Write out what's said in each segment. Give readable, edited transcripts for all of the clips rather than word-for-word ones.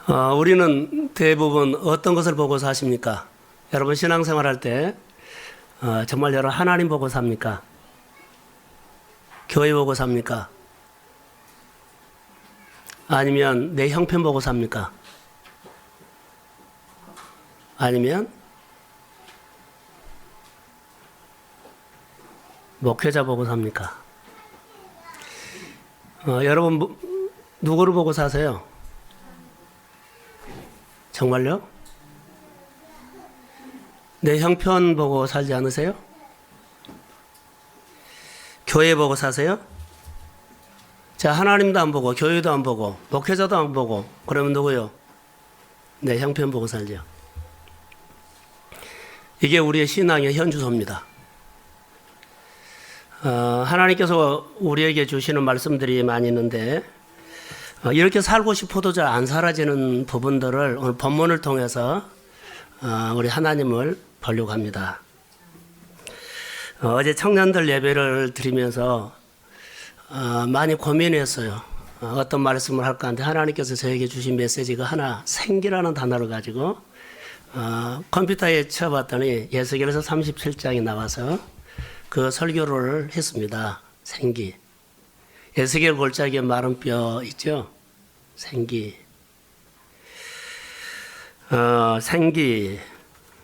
우리는 대부분 어떤 것을 보고 사십니까? 여러분 신앙생활 할 때 정말 여러분 하나님 보고 삽니까? 교회 보고 삽니까? 아니면 내 형편 보고 삽니까? 아니면 목회자 보고 삽니까? 여러분 누구를 보고 사세요? 정말요? 내 형편 보고 살지 않으세요? 교회 보고 사세요? 자, 하나님도 안 보고 교회도 안 보고 목회자도 안 보고 그러면 누구요? 내 형편 보고 살죠. 이게 우리의 신앙의 현주소입니다. 하나님께서 우리에게 주시는 말씀들이 많이 있는데 이렇게 살고 싶어도 잘 안 사라지는 부분들을 오늘 본문을 통해서 우리 하나님을 보려고 합니다. 어제 청년들 예배를 드리면서 많이 고민했어요. 어떤 말씀을 할까 하는데 하나님께서 저에게 주신 메시지가 하나 생기라는 단어를 가지고 컴퓨터에 쳐봤더니 예수계에서 37장이 나와서 그 설교를 했습니다. 생기. 에스겔 골짜기에 마른 뼈 있죠? 생기.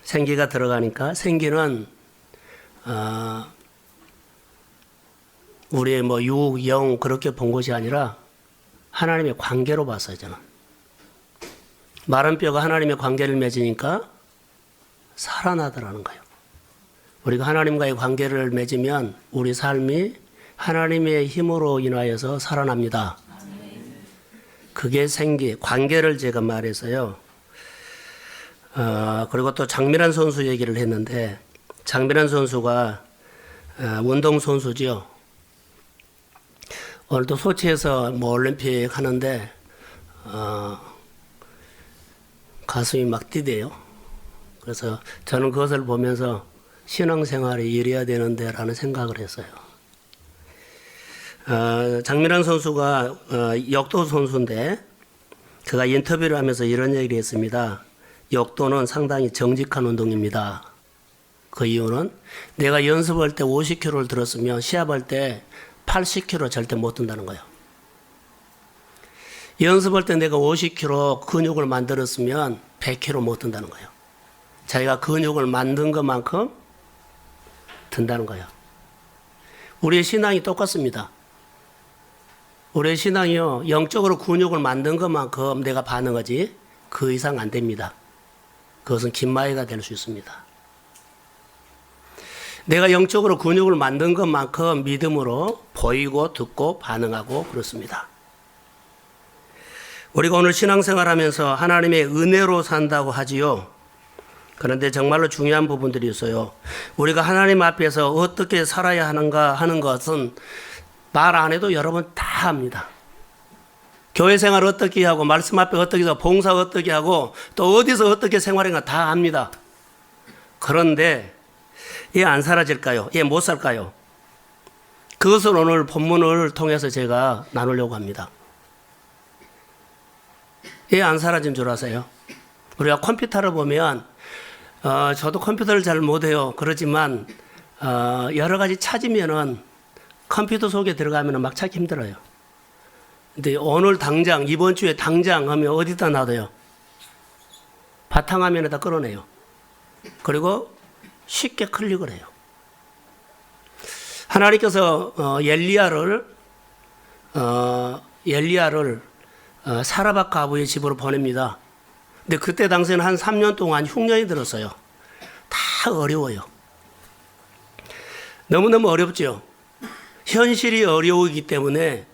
생기가 들어가니까 생기는 우리의 뭐 육, 영 그렇게 본 것이 아니라 하나님의 관계로 봤어요, 저는. 마른 뼈가 하나님의 관계를 맺으니까 살아나더라는 거예요. 우리가 하나님과의 관계를 맺으면 우리 삶이 하나님의 힘으로 인하여서 살아납니다. 그게 생기, 관계를 제가 말해서요. 그리고 또 장미란 선수 얘기를 했는데 장미란 선수가 운동선수죠. 오늘도 소치에서 뭐 올림픽 하는데 가슴이 막 뛰대요. 그래서 저는 그것을 보면서 신앙생활이 이래야 되는데 라는 생각을 했어요. 장미란 선수가 역도 선수인데 그가 인터뷰를 하면서 이런 얘기를 했습니다. 역도는 상당히 정직한 운동입니다. 그 이유는 내가 연습할 때 50kg를 들었으면 시합할 때 80kg 절대 못 든다는 거예요. 연습할 때 내가 50kg 근육을 만들었으면 100kg 못 든다는 거예요. 자기가 근육을 만든 것만큼 든다는 거예요. 우리의 신앙이 똑같습니다. 우리의 신앙이요, 영적으로 근육을 만든 것만큼 내가 반응하지 그 이상 안 됩니다. 그것은 긴마이가 될 수 있습니다. 내가 영적으로 근육을 만든 것만큼 믿음으로 보이고 듣고 반응하고 그렇습니다. 우리가 오늘 신앙생활 하면서 하나님의 은혜로 산다고 하지요. 그런데 정말로 중요한 부분들이 있어요. 우리가 하나님 앞에서 어떻게 살아야 하는가 하는 것은 말 안 해도 여러분 다 압니다. 교회 생활 어떻게 하고 말씀 앞에 어떻게 해서 봉사 어떻게 하고 또 어디서 어떻게 생활하는가 다 압니다. 그런데 얘 안 사라질까요? 얘 못 살까요? 그것을 오늘 본문을 통해서 제가 나누려고 합니다. 얘 안 사라진 줄 아세요? 우리가 컴퓨터를 보면 저도 컴퓨터를 잘 못해요. 그렇지만 여러 가지 찾으면은 컴퓨터 속에 들어가면 막 찾기 힘들어요. 근데 오늘 당장 이번 주에 당장 하면 어디다 놔둬요? 바탕화면에다 끌어내요. 그리고 쉽게 클릭을 해요. 하나님께서 엘리야를 사라밧 과부의 집으로 보냅니다. 근데 그때 당시에는 한 3년 동안 흉년이 들었어요. 다 어려워요. 너무너무 어렵죠. 현실이 어려우기 때문에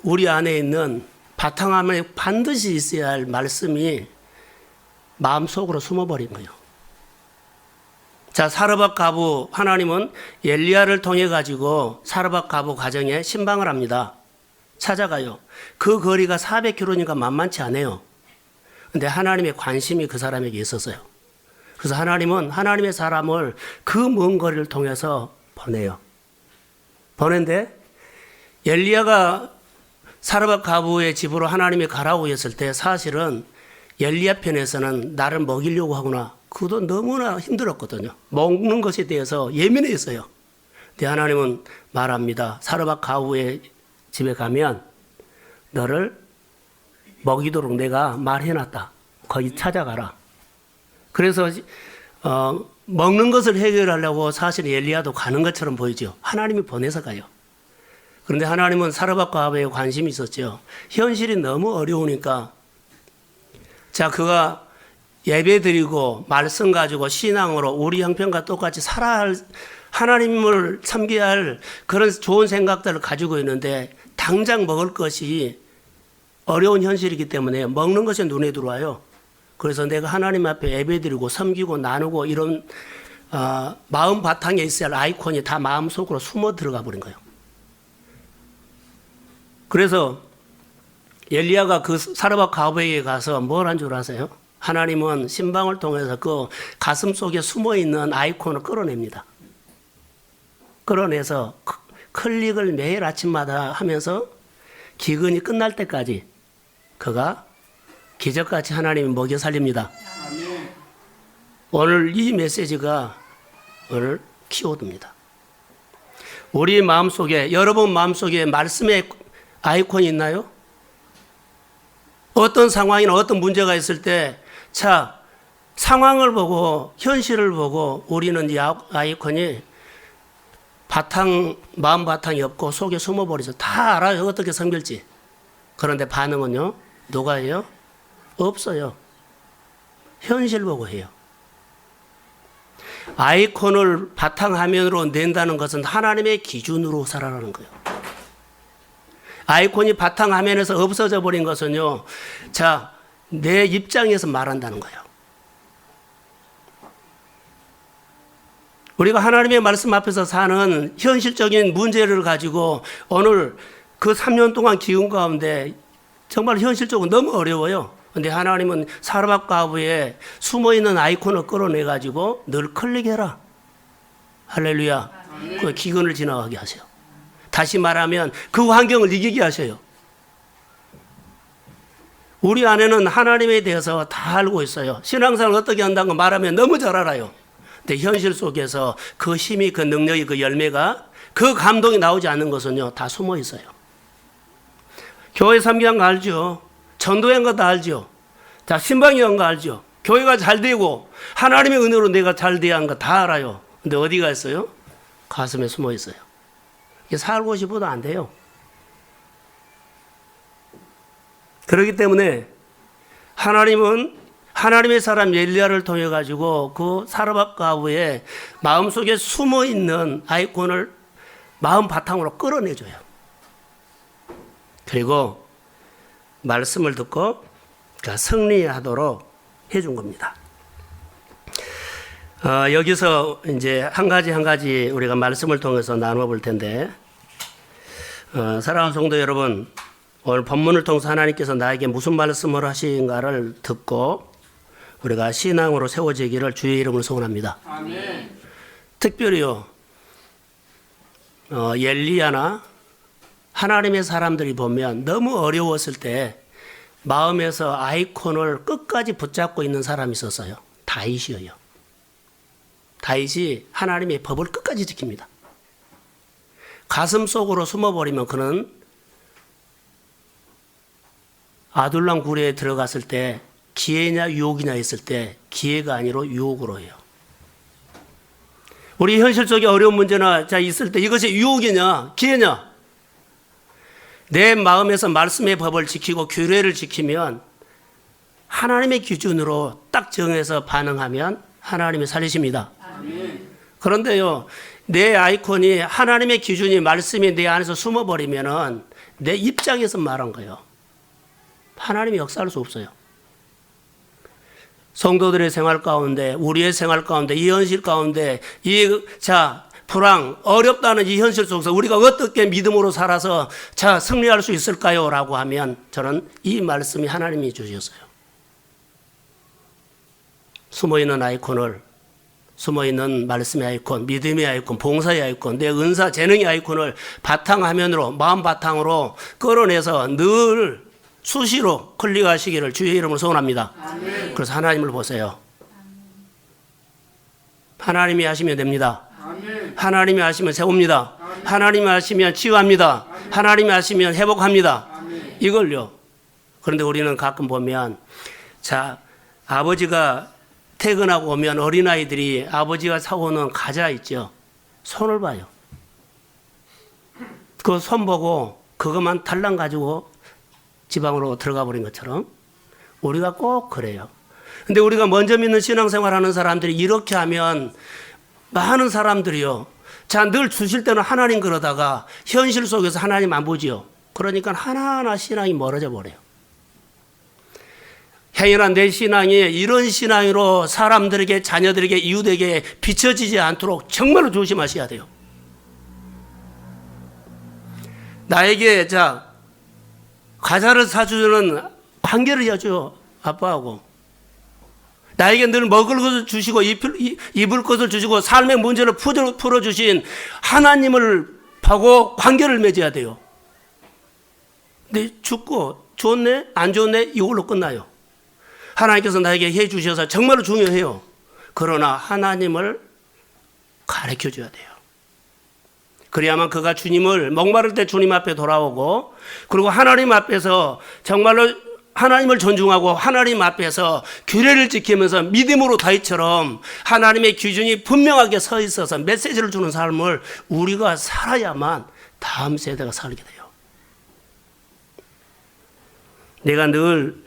우리 안에 있는 바탕화면에 반드시 있어야 할 말씀이 마음속으로 숨어버린 거예요. 자, 사르밧 과부, 하나님은 엘리야를 통해 가지고 사르밧 과부 가정에 신방을 합니다. 찾아가요. 그 거리가 400km니까 만만치 않아요. 근데 하나님의 관심이 그 사람에게 있었어요. 그래서 하나님은 하나님의 사람을 그 먼 거리를 통해서 보내요. 보낸데 엘리야가 사르밧 가부의 집으로 하나님이 가라고 했을 때 사실은 엘리야 편에서는 나를 먹이려고 하구나. 그것도 너무나 힘들었거든요. 먹는 것에 대해서 예민했어요. 근데 하나님은 말합니다. 사르밧 가부의 집에 가면 너를 먹이도록 내가 말해놨다. 거기 찾아가라. 그래서 먹는 것을 해결하려고 사실 엘리야도 가는 것처럼 보이죠. 하나님이 보내서 가요. 그런데 하나님은 사르밧 가부에 관심이 있었죠. 현실이 너무 어려우니까 자, 그가 예배 드리고 말씀 가지고 신앙으로 우리 형편과 똑같이 살아야 할, 하나님을 섬겨야 할 그런 좋은 생각들을 가지고 있는데 당장 먹을 것이 어려운 현실이기 때문에 먹는 것이 눈에 들어와요. 그래서 내가 하나님 앞에 예배 드리고 섬기고 나누고 이런 마음 바탕에 있어야 할 아이콘이 다 마음속으로 숨어 들어가 버린 거예요. 그래서 엘리야가 그 사르밧 가부에게 가서 뭘 한 줄 아세요? 하나님은 신방을 통해서 그 가슴 속에 숨어 있는 아이콘을 끌어냅니다. 끌어내서 클릭을 매일 아침마다 하면서 기근이 끝날 때까지 그가 기적같이 하나님이 먹여 살립니다. 오늘 이 메시지가 오늘 키워드입니다. 우리 마음속에, 여러분 마음속에 말씀의 아이콘이 있나요? 어떤 상황이나 어떤 문제가 있을 때, 자, 상황을 보고, 현실을 보고, 우리는 이 아이콘이 마음 바탕이 없고 속에 숨어버리죠. 다 알아요. 어떻게 섬길지. 그런데 반응은요? 누가 해요? 없어요. 현실 보고 해요. 아이콘을 바탕화면으로 낸다는 것은 하나님의 기준으로 살아가는 거예요. 아이콘이 바탕화면에서 없어져 버린 것은요, 자, 내 입장에서 말한다는 거예요. 우리가 하나님의 말씀 앞에서 사는 현실적인 문제를 가지고 오늘 그 3년 동안 기운 가운데 정말 현실적으로 너무 어려워요. 근데 하나님은 사르밧 가부에 숨어있는 아이콘을 끌어내가지고 늘 클릭해라. 할렐루야. 그 기근을 지나가게 하세요. 다시 말하면 그 환경을 이기게 하셔요. 우리 안에는 하나님에 대해서 다 알고 있어요. 신앙생활을 어떻게 한다는 거 말하면 너무 잘 알아요. 근데 현실 속에서 그 힘이, 그 능력이, 그 열매가, 그 감동이 나오지 않는 것은요, 다 숨어 있어요. 교회 섬기한 거 알죠? 전도한 거 다 알죠? 자, 신방이한 거 알죠? 교회가 잘 되고 하나님의 은혜로 내가 잘 돼야 한 거 다 알아요. 근데 어디가 있어요? 가슴에 숨어 있어요. 이게 살고 싶어도 안 돼요. 그렇기 때문에 하나님은 하나님의 사람 엘리야를 통해 가지고 그 사르밧 가부의 마음속에 숨어 있는 아이콘을 마음 바탕으로 끌어내줘요. 그리고 말씀을 듣고 승리하도록 해준 겁니다. 여기서 이제 한 가지 우리가 말씀을 통해서 나누어 볼 텐데, 사랑하는 성도 여러분, 오늘 본문을 통해서 하나님께서 나에게 무슨 말씀을 하신가를 듣고 우리가 신앙으로 세워지기를 주의 이름으로 소원합니다. 아멘. 특별히요, 엘리야나 하나님의 사람들이 보면 너무 어려웠을 때 마음에서 아이콘을 끝까지 붙잡고 있는 사람이 있었어요. 다윗이에요. 다윗이 하나님의 법을 끝까지 지킵니다. 가슴 속으로 숨어버리면 그는 아둘람 굴에 들어갔을 때 기회냐 유혹이냐 했을 때 기회가 아니라 유혹으로 해요. 우리 현실적인 어려운 문제나 있을 때 이것이 유혹이냐 기회냐, 내 마음에서 말씀의 법을 지키고 규례를 지키면 하나님의 기준으로 딱 정해서 반응하면 하나님이 살리십니다. 아멘. 그런데요, 내 아이콘이 하나님의 기준이 말씀이 내 안에서 숨어버리면은 내 입장에서 말한 거예요. 하나님이 역사할 수 없어요. 성도들의 생활 가운데, 우리의 생활 가운데, 이 현실 가운데, 불황, 어렵다는 이 현실 속에서 우리가 어떻게 믿음으로 살아서 승리할 수 있을까요? 라고 하면 저는 이 말씀이 하나님이 주셨어요. 숨어있는 아이콘을 숨어있는 말씀의 아이콘, 믿음의 아이콘, 봉사의 아이콘, 내 은사, 재능의 아이콘을 바탕화면으로, 마음 바탕으로 끌어내서 늘 수시로 클릭하시기를 주의 이름으로 소원합니다. 아멘. 그래서 하나님을 보세요. 하나님이 하시면 됩니다. 아멘. 하나님이 하시면 세웁니다. 아멘. 하나님이 하시면 치유합니다. 아멘. 하나님이 하시면 회복합니다. 아멘. 이걸요. 그런데 우리는 가끔 보면, 자, 아버지가 퇴근하고 오면 어린아이들이 아버지가 사오는 과자 있죠. 손을 봐요. 그 손 보고 그것만 달랑 가지고 지방으로 들어가 버린 것처럼 우리가 꼭 그래요. 근데 우리가 먼저 믿는 신앙생활 하는 사람들이 이렇게 하면 많은 사람들이요. 자, 늘 주실 때는 하나님 그러다가 현실 속에서 하나님 안 보지요. 그러니까 하나하나 신앙이 멀어져 버려요. 행여나 내 신앙이 이런 신앙으로 사람들에게, 자녀들에게, 이웃에게 비춰지지 않도록 정말로 조심하셔야 돼요. 나에게 과자를 사주는 관계를 해야죠. 아빠하고. 나에게 늘 먹을 것을 주시고 입을 것을 주시고 삶의 문제를 풀어주신 하나님을 보고 관계를 맺어야 돼요. 근데 죽고 좋네 안 좋네 이걸로 끝나요. 하나님께서 나에게 해 주셔서 정말로 중요해요. 그러나 하나님을 가르쳐 줘야 돼요. 그래야만 그가 주님을 목마를 때 주님 앞에 돌아오고, 그리고 하나님 앞에서 정말로 하나님을 존중하고 하나님 앞에서 규례를 지키면서 믿음으로 다윗처럼 하나님의 기준이 분명하게 서 있어서 메시지를 주는 삶을 우리가 살아야만 다음 세대가 살게 돼요. 내가 늘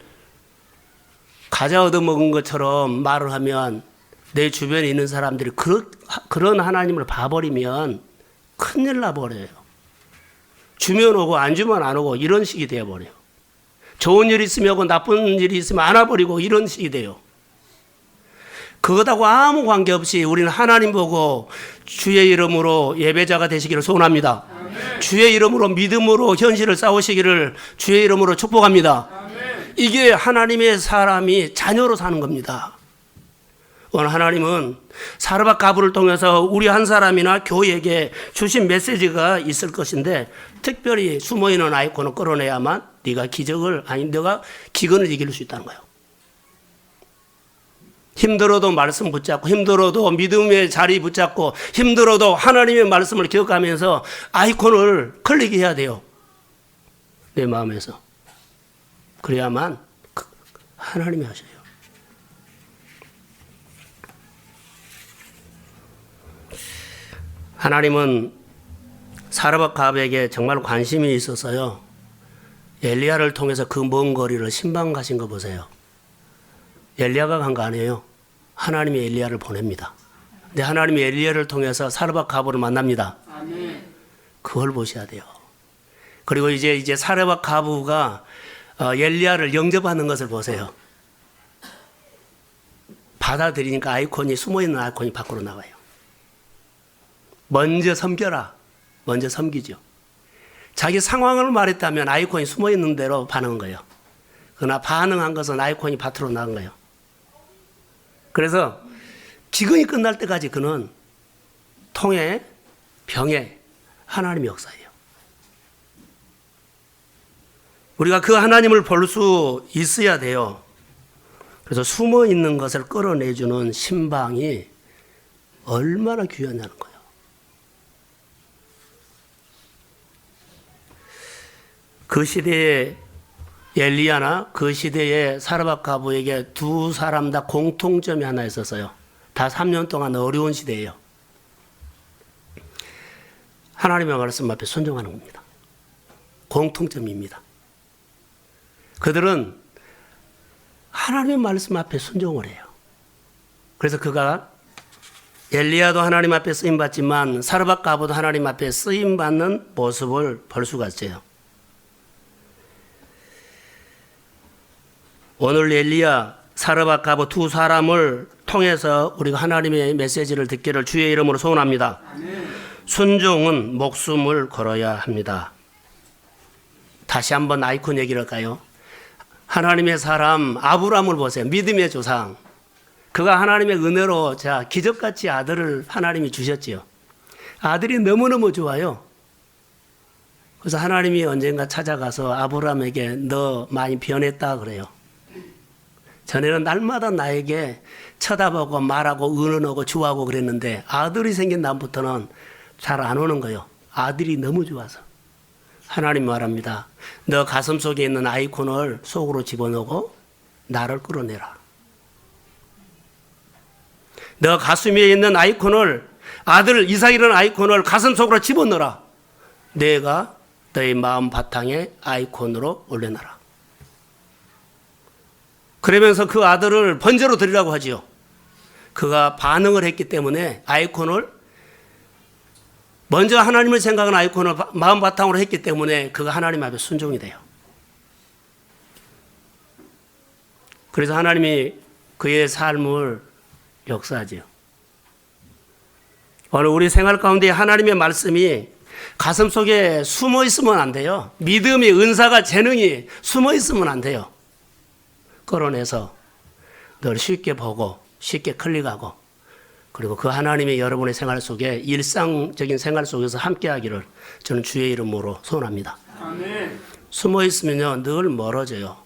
과자 얻어먹은 것처럼 말을 하면 내 주변에 있는 사람들이 그런 하나님을 봐버리면 큰일 나버려요. 주면 오고 안 주면 안 오고 이런 식이 되어버려요. 좋은 일이 있으면 오고 나쁜 일이 있으면 안 와버리고 이런 식이 돼요. 그것하고 아무 관계없이 우리는 하나님 보고 주의 이름으로 예배자가 되시기를 소원합니다. 아멘. 주의 이름으로 믿음으로 현실을 싸우시기를 주의 이름으로 축복합니다. 아멘. 이게 하나님의 사람이 자녀로 사는 겁니다. 오늘 하나님은 사르밧 가부를 통해서 우리 한 사람이나 교회에게 주신 메시지가 있을 것인데, 특별히 숨어있는 아이콘을 끌어내야만 네가 너가 기근을 이길 수 있다는 거예요. 힘들어도 말씀 붙잡고, 힘들어도 믿음의 자리 붙잡고, 힘들어도 하나님의 말씀을 기억하면서 아이콘을 클릭해야 돼요. 내 마음에서. 그래야만 하나님이 하셔요. 하나님은 사르밧 가부에게 정말 관심이 있어서요. 엘리야를 통해서 그 먼 거리를 신방 가신 거 보세요. 엘리야가 간 거 아니에요. 하나님이 엘리야를 보냅니다. 근데 하나님이 엘리야를 통해서 사르밧 가부를 만납니다. 아멘. 그걸 보셔야 돼요. 그리고 이제 사르밧 가부가 엘리야를 영접하는 것을 보세요. 받아들이니까 아이콘이, 숨어있는 아이콘이 밖으로 나와요. 먼저 섬겨라. 먼저 섬기죠. 자기 상황을 말했다면 아이콘이 숨어있는 대로 반응한 거예요. 그러나 반응한 것은 아이콘이 밭으로 나간 거예요. 그래서 기근이 끝날 때까지 그는 통에, 병에 하나님의 역사예요. 우리가 그 하나님을 볼 수 있어야 돼요. 그래서 숨어있는 것을 끌어내주는 신방이 얼마나 귀하냐는 거예요. 그 시대의 엘리야나 그 시대의 사르밧 가부에게 두 사람 다 공통점이 하나 있었어요. 다 3년 동안 어려운 시대예요. 하나님의 말씀 앞에 순종하는 겁니다. 공통점입니다. 그들은 하나님의 말씀 앞에 순종을 해요. 그래서 그가 엘리야도 하나님 앞에 쓰임받지만 사르밧 가부도 하나님 앞에 쓰임받는 모습을 볼 수가 있어요. 오늘 엘리야, 사르밧 가부 두 사람을 통해서 우리가 하나님의 메시지를 듣기를 주의 이름으로 소원합니다. 아멘. 순종은 목숨을 걸어야 합니다. 다시 한번 아이콘 얘기를 할까요? 하나님의 사람 아브라함을 보세요. 믿음의 조상. 그가 하나님의 은혜로 자 기적같이 아들을 하나님이 주셨지요. 아들이 너무너무 좋아요. 그래서 하나님이 언젠가 찾아가서 아브라함에게 너 많이 변했다 그래요. 전에는 날마다 나에게 쳐다보고 말하고 은은하고 좋아하고 그랬는데 아들이 생긴 다음부터는 잘 안 오는 거예요. 아들이 너무 좋아서. 하나님 말합니다. 너 가슴 속에 있는 아이콘을 속으로 집어넣고 나를 끌어내라. 너 가슴에 있는 아이콘을 아들 이삭이라는 아이콘을 가슴 속으로 집어넣어라. 내가 너의 마음 바탕에 아이콘으로 올려놔라. 그러면서 그 아들을 번제로 드리라고 하지요. 그가 반응을 했기 때문에 아이콘을 먼저 하나님을 생각하는 아이콘을 마음 바탕으로 했기 때문에 그가 하나님 앞에 순종이 돼요. 그래서 하나님이 그의 삶을 역사하지요. 오늘 우리 생활 가운데 하나님의 말씀이 가슴 속에 숨어 있으면 안 돼요. 믿음이, 은사가, 재능이 숨어 있으면 안 돼요. 끌어내서 늘 쉽게 보고 쉽게 클릭하고 그리고 그 하나님의 여러분의 생활 속에 일상적인 생활 속에서 함께하기를 저는 주의 이름으로 소원합니다. 아멘. 숨어 있으면요 늘 멀어져요.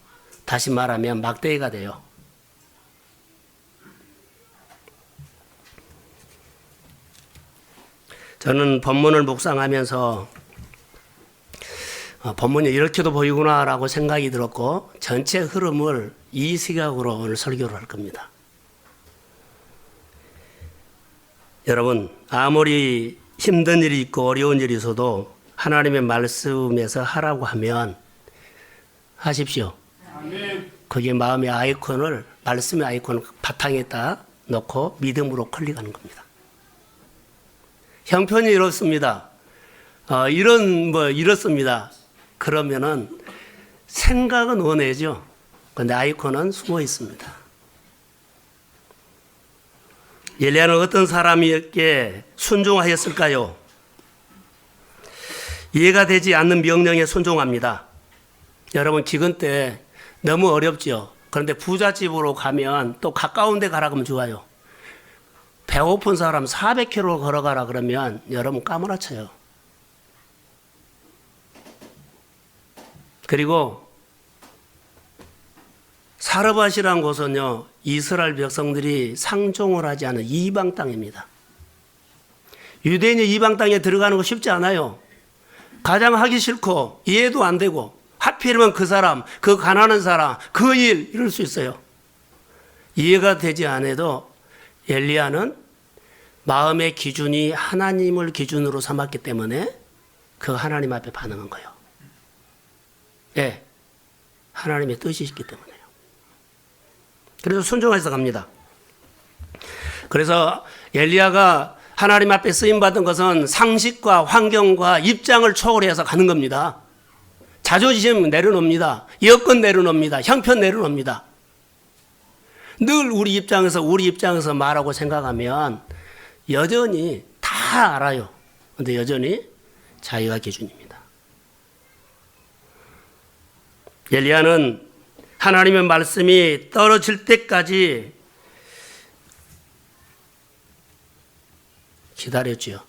다시 말하면 막대기가 돼요. 저는 본문을 묵상하면서 본문이 이렇게도 보이구나라고 생각이 들었고 전체 흐름을 이 시각으로 오늘 설교를 할 겁니다. 여러분 아무리 힘든 일이 있고 어려운 일이 있어도 하나님의 말씀에서 하라고 하면 하십시오. 그게 마음의 아이콘을 말씀의 아이콘을 바탕에다 놓고 믿음으로 클릭하는 겁니다. 형편이 이렇습니다. 이렇습니다. 그러면은 생각은 원해죠. 근데 아이콘은 숨어 있습니다. 엘리야는 어떤 사람에게 순종하였을까요? 이해가 되지 않는 명령에 순종합니다. 여러분 기근 때 너무 어렵죠. 그런데 부잣집으로 가면 또 가까운 데 가라 그러면 좋아요. 배고픈 사람 400km 걸어가라 그러면 여러분 까무라쳐요. 그리고 사르밧이라는 곳은요 이스라엘 백성들이 상종을 하지 않은 이방 땅입니다. 유대인이 이방 땅에 들어가는 거 쉽지 않아요. 가장 하기 싫고 이해도 안 되고 하필이면 그 사람, 그 가난한 사람, 그 일 이럴 수 있어요. 이해가 되지 않아도 엘리야는 마음의 기준이 하나님을 기준으로 삼았기 때문에 그 하나님 앞에 반응한 거예요. 네, 하나님의 뜻이 있기 때문에요. 그래서 순종해서 갑니다. 그래서 엘리야가 하나님 앞에 쓰임받은 것은 상식과 환경과 입장을 초월해서 가는 겁니다. 자존심 내려놓습니다. 여건 내려놓습니다. 형편 내려놓습니다. 늘 우리 입장에서 말하고 생각하면 여전히 다 알아요. 그런데 여전히 자기가 기준입니다. 엘리야는 하나님의 말씀이 떨어질 때까지 기다렸지요.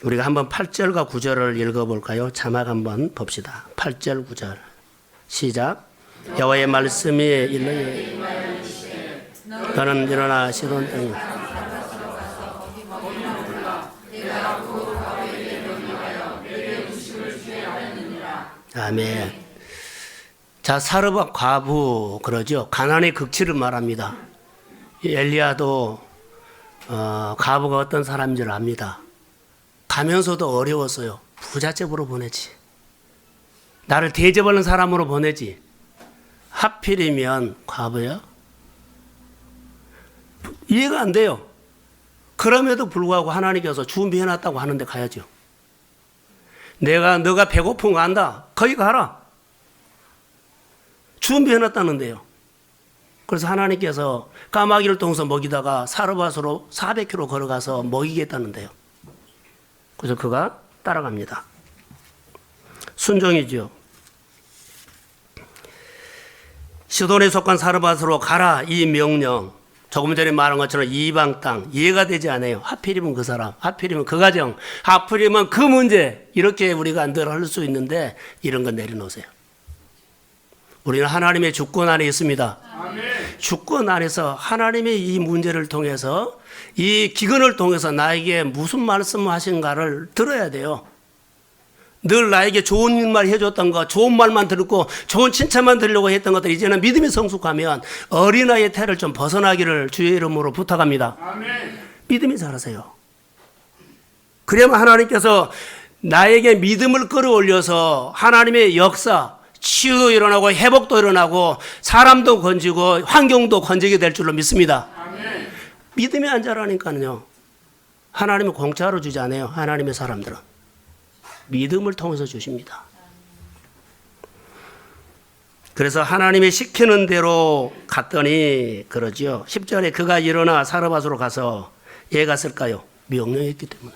우리가 한번 8절과 9절을 읽어볼까요? 자막 한번 봅시다. 8절 9절 시작. 여호와의 말씀이 일러에 너는 일어나 시돈 땅에 아멘. 자, 사르밧 과부 그러죠. 가난의 극치를 말합니다. 엘리야도 과부가 어떤 사람인 줄 압니다. 가면서도 어려웠어요. 부잣집으로 보내지. 나를 대접하는 사람으로 보내지. 하필이면 과부야? 이해가 안 돼요. 그럼에도 불구하고 하나님께서 준비해놨다고 하는데 가야죠. 너가 배고픈 거 안다. 거기 가라. 준비해놨다는데요. 그래서 하나님께서 까마귀를 통해서 먹이다가 사르밧으로 400km 걸어가서 먹이겠다는데요. 그래서 그가 따라갑니다. 순종이죠. 시돈에 속한 사르밧으로 가라 이 명령. 조금 전에 말한 것처럼 이방 땅 이해가 되지 않아요. 하필이면 그 사람, 하필이면 그 가정, 하필이면 그 문제. 이렇게 우리가 늘 할 수 있는데 이런 거 내려놓으세요. 우리는 하나님의 주권 안에 있습니다. 아멘. 주권 안에서 하나님의 이 문제를 통해서 이 기근을 통해서 나에게 무슨 말씀하신가를 들어야 돼요. 늘 나에게 좋은 말 해줬던 거, 좋은 말만 듣고 좋은 칭찬만 들으려고 했던 것들 이제는 믿음이 성숙하면 어린아이의 태를 좀 벗어나기를 주의 이름으로 부탁합니다. 아멘. 믿음이 자라세요. 그러면 하나님께서 나에게 믿음을 끌어올려서 하나님의 역사, 치유도 일어나고 회복도 일어나고 사람도 건지고 환경도 건지게 될 줄로 믿습니다. 아멘. 믿음이 안 자라니까요. 하나님은 공짜로 주지 않아요. 하나님의 사람들은. 믿음을 통해서 주십니다. 그래서 하나님이 시키는 대로 갔더니 그러죠. 10절에 그가 일어나 사르밧으로 가서 왜 갔을까요? 명령했기 때문에.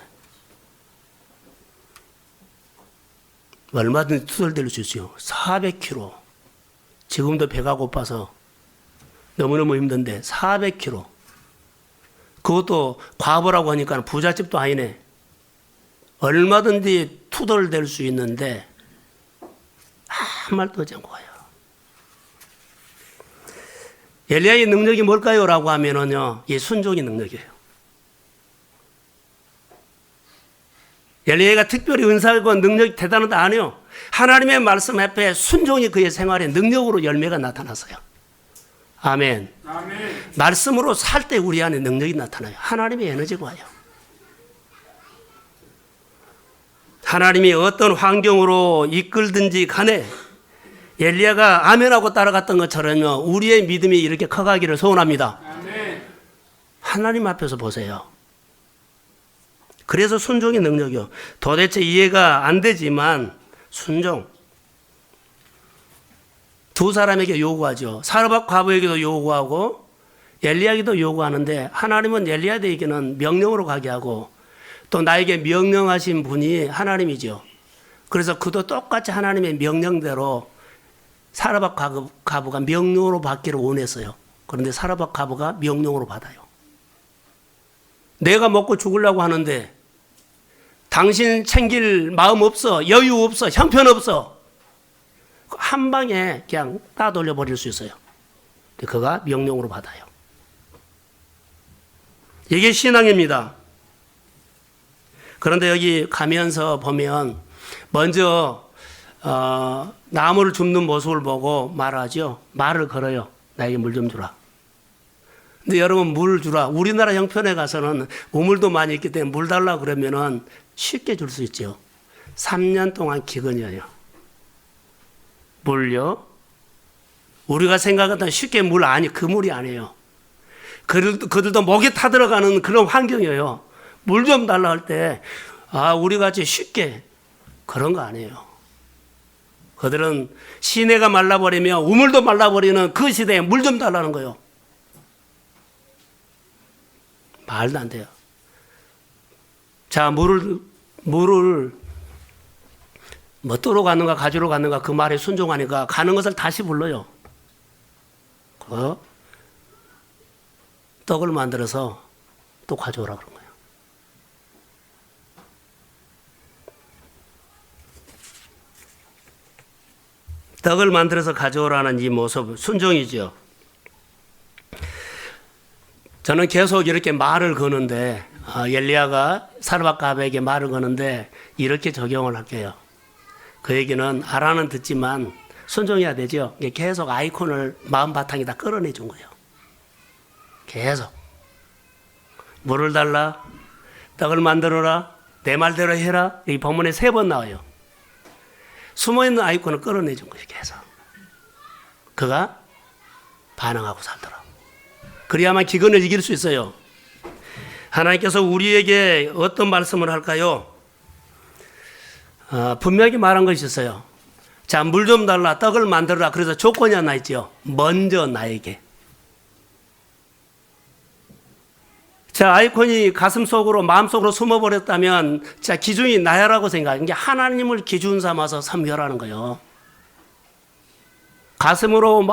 얼마든지 투덜댈 수 있어요. 400km. 지금도 배가 고파서 너무너무 힘든데 400km. 그것도 과부라고 하니까 부잣집도 아니네. 얼마든지 투덜댈 수 있는데 아무 말도 하지 않고 가요. 엘리야의 능력이 뭘까요? 라고 하면은요, 이 순종의 능력이에요. 엘리야가 특별히 은사고 능력이 대단하다 아니요. 하나님의 말씀 앞에 순종이 그의 생활의 능력으로 열매가 나타났어요. 아멘. 아멘. 말씀으로 살 때 우리 안에 능력이 나타나요. 하나님의 에너지가 와요. 하나님이 어떤 환경으로 이끌든지 간에 엘리야가 아멘하고 따라갔던 것처럼요, 우리의 믿음이 이렇게 커가기를 소원합니다. 아멘. 하나님 앞에서 보세요. 그래서 순종의 능력이요. 도대체 이해가 안 되지만 순종. 두 사람에게 요구하죠. 사르밧 과부에게도 요구하고 엘리야에게도 요구하는데 하나님은 엘리야에게는 명령으로 가게 하고 또 나에게 명령하신 분이 하나님이죠. 그래서 그도 똑같이 하나님의 명령대로 사르밧 과부가 명령으로 받기를 원했어요. 그런데 사르밧 과부가 명령으로 받아요. 내가 먹고 죽으려고 하는데 당신 챙길 마음 없어, 여유 없어, 형편 없어. 한 방에 그냥 따돌려 버릴 수 있어요. 그가 명령으로 받아요. 이게 신앙입니다. 그런데 여기 가면서 보면 먼저 나무를 줍는 모습을 보고 말하죠. 말을 걸어요. 나에게 물 좀 주라. 근데 여러분 물 주라. 우리나라 형편에 가서는 우물도 많이 있기 때문에 물 달라 그러면은 쉽게 줄 수 있죠. 3년 동안 기근이에요. 물요? 우리가 생각하던 쉽게 물 아니, 그 물이 아니에요. 그들도 목에 타들어가는 그런 환경이에요. 물 좀 달라 할 때, 우리 같이 쉽게 그런 거 아니에요. 그들은 시내가 말라버리며 우물도 말라버리는 그 시대에 물 좀 달라는 거예요. 말도 안 돼요. 자, 물을 뭐 떠러 갔는가 가지러 갔는가 그 말에 순종하니까 가는 것을 다시 불러요. 떡을 만들어서 또 가져오라 그런 거예요. 떡을 만들어서 가져오라는 이 모습, 순종이죠. 저는 계속 이렇게 말을 거는데, 엘리야가 사르밧 과부에게 말을 거는데, 이렇게 적용을 할게요. 그 얘기는 알아는 듣지만 순종해야 되죠. 계속 아이콘을 마음 바탕에다 끌어내 준 거예요. 계속. 물을 달라, 떡을 만들어라, 내 말대로 해라. 이 본문에 3번 나와요. 숨어있는 아이콘을 끌어내 준 거예요. 계속. 그가 반응하고 살더라. 그래야만 기근을 이길 수 있어요. 하나님께서 우리에게 어떤 말씀을 할까요? 분명히 말한 것이 있어요. 자, 물 좀 달라, 떡을 만들어라. 그래서 조건이 하나 있죠. 먼저 나에게. 자, 아이콘이 가슴 속으로, 마음 속으로 숨어버렸다면, 자, 기준이 나야라고 생각해요. 하나님을 기준 삼아서 섬겨라는 거예요. 가슴으로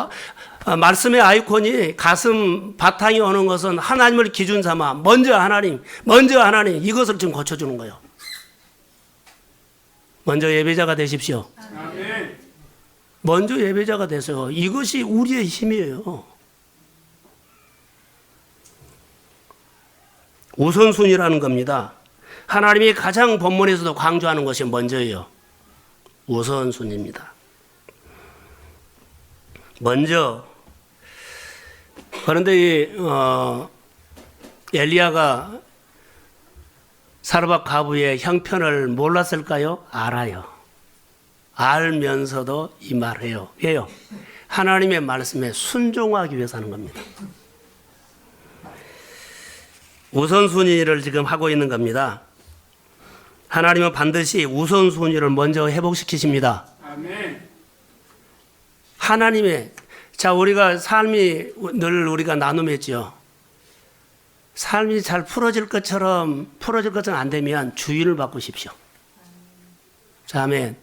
말씀의 아이콘이 가슴 바탕이 오는 것은 하나님을 기준 삼아 먼저 하나님 이것을 지금 고쳐주는 거예요. 먼저 예배자가 되십시오. 아멘. 먼저 예배자가 되세요. 이것이 우리의 힘이에요. 우선순위라는 겁니다. 하나님이 가장 본문에서도 강조하는 것이 먼저예요. 우선순위입니다. 먼저. 그런데 엘리야가 사르밧 과부의 형편을 몰랐을까요? 알아요. 알면서도 이 말을 해요. 왜요? 하나님의 말씀에 순종하기 위해서 하는 겁니다. 우선순위를 지금 하고 있는 겁니다. 하나님은 반드시 우선순위를 먼저 회복시키십니다. 아멘. 하나님의, 자, 우리가 삶이 늘 우리가 나눔했죠. 삶이 잘 풀어질 것처럼 안 되면 주의를 바꾸십시오. 자, 아멘.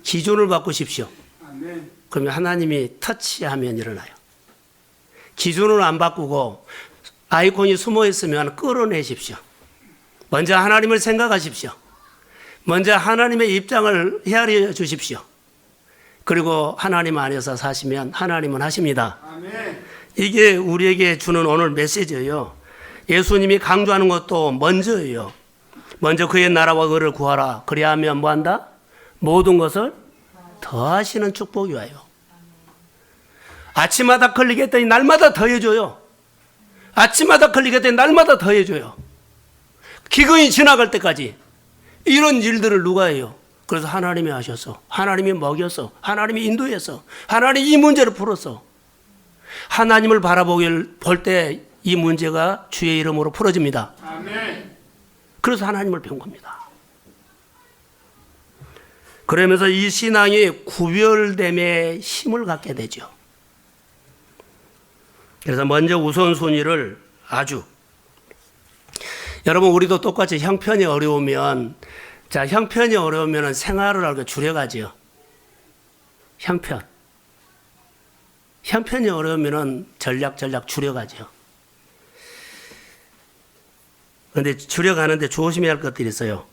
기준을 바꾸십시오. 아멘. 그러면 하나님이 터치하면 일어나요. 기준을 안 바꾸고 아이콘이 숨어 있으면 끌어내십시오. 먼저 하나님을 생각하십시오. 먼저 하나님의 입장을 헤아려 주십시오. 그리고 하나님 안에서 사시면 하나님은 하십니다. 아멘. 이게 우리에게 주는 오늘 메시지예요. 예수님이 강조하는 것도 먼저예요. 먼저 그의 나라와 의를 구하라. 그리하면 뭐한다? 모든 것을 더하시는 축복이 와요. 아침마다 걸리겠더니 날마다 더해줘요. 아침마다 걸리겠더니 날마다 더해줘요. 기근이 지나갈 때까지 이런 일들을 누가 해요? 그래서 하나님이 하셔서, 하나님이 먹여서, 하나님이 인도해서, 하나님이 이 문제를 풀었어. 하나님을 볼 때 이 문제가 주의 이름으로 풀어집니다. 아멘. 그래서 하나님을 배운 겁니다. 그러면서 이 신앙이 구별됨의 힘을 갖게 되죠. 그래서 먼저 우선순위를 여러분, 우리도 똑같이 형편이 어려우면, 자, 형편이 어려우면 생활을 알고 줄여가지요. 형편이 어려우면 전략 줄여가지요. 그런데 줄여가는데 조심해야 할 것들이 있어요.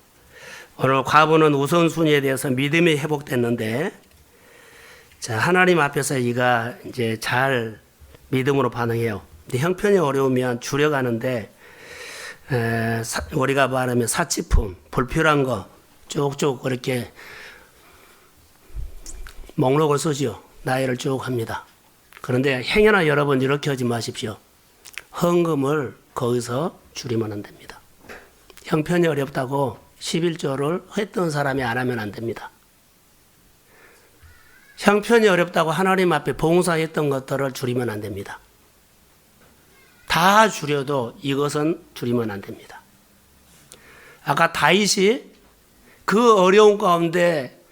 오늘 과부는 우선순위에 대해서 믿음이 회복됐는데, 자, 하나님 앞에서 이가 이제 잘 믿음으로 반응해요. 근데 형편이 어려우면 줄여가는데, 우리가 말하면 사치품, 불필요한 거 쭉쭉 그렇게 목록을 쓰지요. 나열을 쭉 합니다. 그런데 행여나 여러분 이렇게 하지 마십시오. 헌금을 거기서 줄이면 안 됩니다. 형편이 어렵다고 11조를 했던 사람이 안 하면 안 됩니다. 형편이 어렵다고 하나님 앞에 봉사했던 것들을 줄이면 안 됩니다. 다 줄여도 이것은 줄이면 안 됩니다. 아까 다윗이 그 어려운 가운데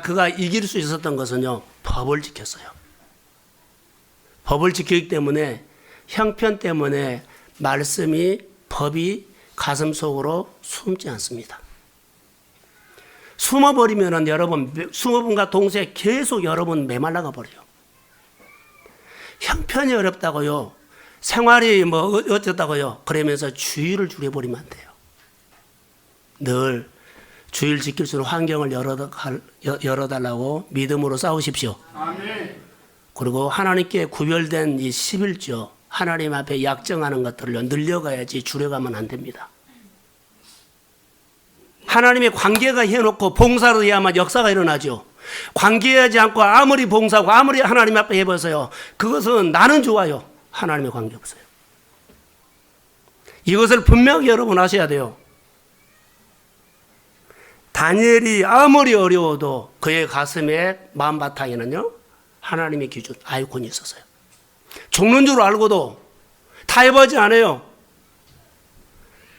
그가 이길 수 있었던 것은요, 법을 지켰어요. 법을 지키기 때문에 형편 때문에 법이 가슴 속으로 숨지 않습니다. 숨어버리면은 숨어분과 동시에 계속 여러분 메말라가 버려요. 형편이 어렵다고요. 생활이 어쨌다고요. 그러면서 주의를 줄여버리면 안 돼요. 늘 주의를 지킬 수 있는 환경을 열어달라고 믿음으로 싸우십시오. 아멘. 그리고 하나님께 구별된 이 11조, 하나님 앞에 약정하는 것들을 늘려가야지 줄여가면 안 됩니다. 하나님의 관계가 해놓고 봉사로 해야만 역사가 일어나죠. 관계하지 않고 아무리 봉사하고 아무리 하나님 앞에 해보세요. 그것은 나는 좋아요. 하나님의 관계 없어요. 이것을 분명히 여러분 아셔야 돼요. 다니엘이 아무리 어려워도 그의 가슴에 마음바탕에는요, 하나님의 기준, 아이콘이 있었어요. 죽는 줄 알고도 타협하지 않아요.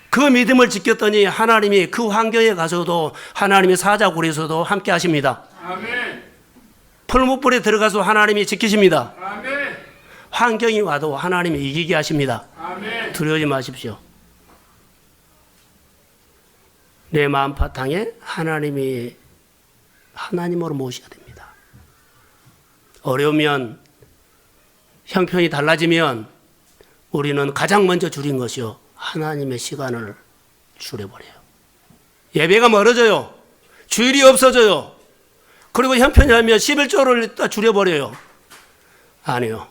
그 믿음을 지켰더니 하나님이 그 환경에 가서도 하나님의 사자굴에서도 함께 하십니다. 아멘. 풀무불에 들어가서 하나님이 지키십니다. 아멘. 환경이 와도 하나님이 이기게 하십니다. 아멘. 두려워하지 마십시오. 내 마음 바탕에 하나님으로 모셔야 됩니다. 어려우면 형편이 달라지면 우리는 가장 먼저 줄인 것이요. 하나님의 시간을 줄여버려요. 예배가 멀어져요. 주일이 없어져요. 그리고 형편이 하면 11조를 줄여버려요. 아니요.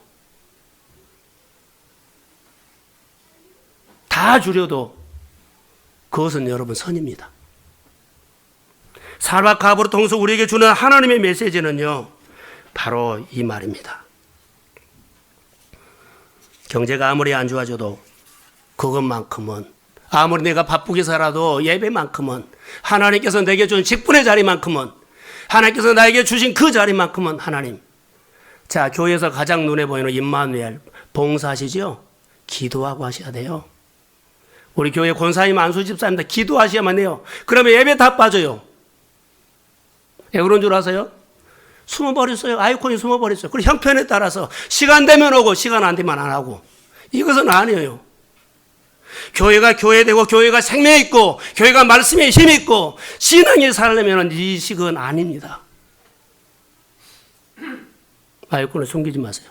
다 줄여도 그것은 여러분 선입니다. 사르밧가브로 통해서 우리에게 주는 하나님의 메시지는요, 바로 이 말입니다. 경제가 아무리 안 좋아져도 그것만큼은, 아무리 내가 바쁘게 살아도 예배만큼은, 하나님께서 내게 준 직분의 자리만큼은, 하나님께서 나에게 주신 그 자리만큼은 하나님. 자, 교회에서 가장 눈에 보이는 임마누엘 봉사하시죠? 기도하고 하셔야 돼요. 우리 교회 권사님 안수 집사님들 기도하셔야만 해요. 그러면 예배 다 빠져요. 왜 그런 줄 아세요? 숨어버렸어요. 아이콘이 숨어버렸어요. 그리고 형편에 따라서 시간 되면 오고 시간 안 되면 안 하고. 이것은 아니에요. 교회가 교회되고 교회가 생명 있고 교회가 말씀에 힘 있고 신앙이 살려면 이 식은 아닙니다. 아이콘을 숨기지 마세요.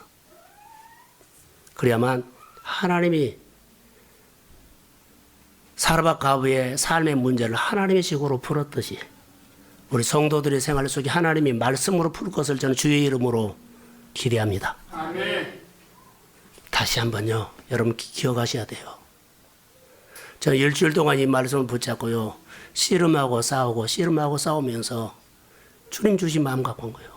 그래야만 하나님이 사르밧가브의 삶의 문제를 하나님의 식으로 풀었듯이 우리 성도들의 생활 속에 하나님이 말씀으로 풀 것을 저는 주의 이름으로 기대합니다. 아멘. 다시 한번요. 여러분 기억하셔야 돼요. 저는 일주일 동안 이 말씀을 붙잡고요. 씨름하고 싸우면서 주님 주신 마음 갖고 온 거예요.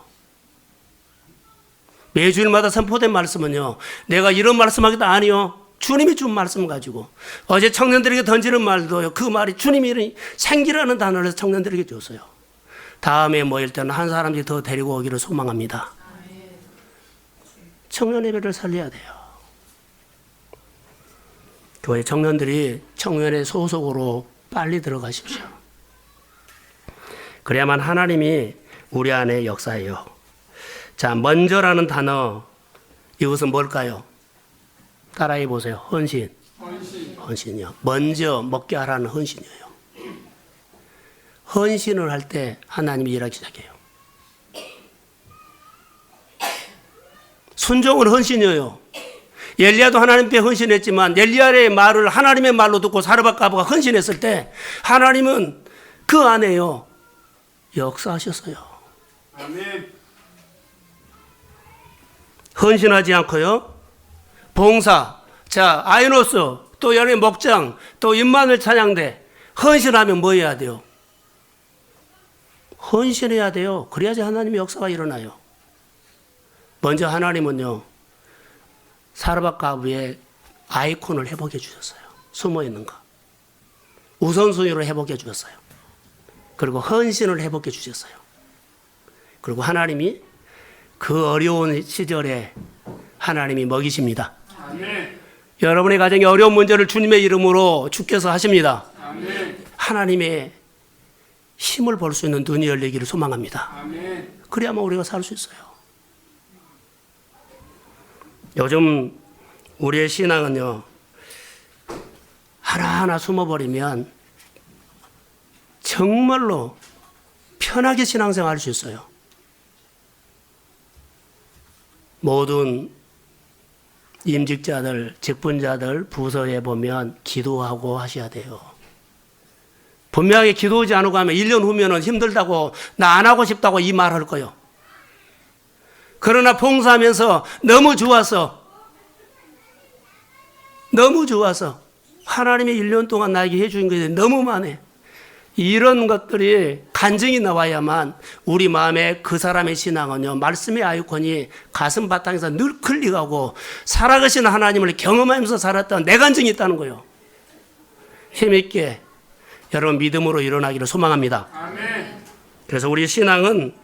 매주일마다 선포된 말씀은요. 내가 이런 말씀하기도 아니요. 주님이 준 말씀 가지고 어제 청년들에게 던지는 말도요. 그 말이 주님이 생기라는 단어를 청년들에게 줬어요. 다음에 모일 때는 한 사람씩 더 데리고 오기를 소망합니다. 청년 예배를 살려야 돼요. 교회 청년들이 청년의 소속으로 빨리 들어가십시오. 그래야만 하나님이 우리 안에 역사해요. 자, 먼저라는 단어, 이것은 뭘까요? 따라해 보세요. 헌신. 헌신이요. 먼저 먹게 하라는 헌신이에요. 헌신을 할 때 하나님이 일하기 시작해요. 순종은 헌신이에요. 엘리야도 하나님께 헌신했지만 엘리야의 말을 하나님의 말로 듣고 사르밧가브가 헌신했을 때 하나님은 그 안에요. 역사하셨어요. 아멘. 헌신하지 않고요. 봉사, 자, 아이노스, 또 여러 목장, 또 임마누엘 찬양대. 헌신하면 뭐 해야 돼요? 헌신해야 돼요. 그래야지 하나님의 역사가 일어나요. 먼저 하나님은요, 사르밧가브의 아이콘을 회복해 주셨어요. 숨어 있는 거. 우선순위로 회복해 주셨어요. 그리고 헌신을 회복해 주셨어요. 그리고 하나님이 그 어려운 시절에 하나님이 먹이십니다. 아멘. 여러분의 가정에 어려운 문제를 주님의 이름으로 주께서 하십니다. 아멘. 하나님의 힘을 볼 수 있는 눈이 열리기를 소망합니다. 아멘. 그래야만 우리가 살 수 있어요. 요즘 우리의 신앙은요, 하나하나 숨어버리면 정말로 편하게 신앙생활 할 수 있어요. 모든 임직자들, 직분자들 부서에 보면 기도하고 하셔야 돼요. 분명하게 기도하지 않고 하면 1년 후면은 힘들다고 나 안 하고 싶다고 이 말 할 거예요. 그러나 봉사하면서 너무 좋아서 하나님이 1년 동안 나에게 해주신 것이 너무 많아. 이런 것들이 간증이 나와야만 우리 마음에 그 사람의 신앙은요, 말씀의 아이콘이 가슴 바탕에서 늘 클릭하고 살아계신 하나님을 경험하면서 살았던 내 간증이 있다는 거예요. 힘있게 여러분 믿음으로 일어나기를 소망합니다. 아멘. 그래서 우리 신앙은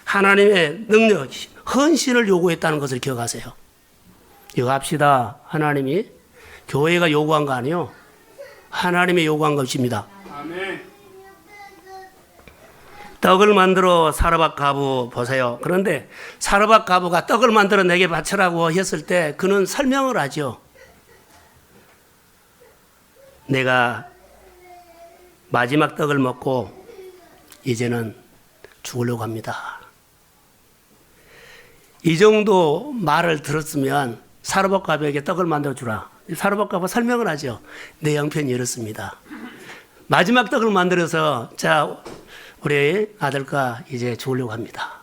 하나님의 능력, 헌신을 요구했다는 것을 기억하세요. 이거 합시다. 하나님이 교회가 요구한 거 아니에요. 하나님이 요구한 것입니다. 아멘. 떡을 만들어 사르밧가브 보세요. 그런데 사르밧가브가 떡을 만들어 내게 바치라고 했을 때 그는 설명을 하죠. 내가 마지막 떡을 먹고 이제는 죽으려고 합니다. 이 정도 말을 들었으면 사르밧가브에게 떡을 만들어 주라. 사르밧가브가 설명을 하죠. 내 형편이 이렇습니다. 마지막 떡을 만들어서 자 우리 아들과 이제 죽으려고 합니다.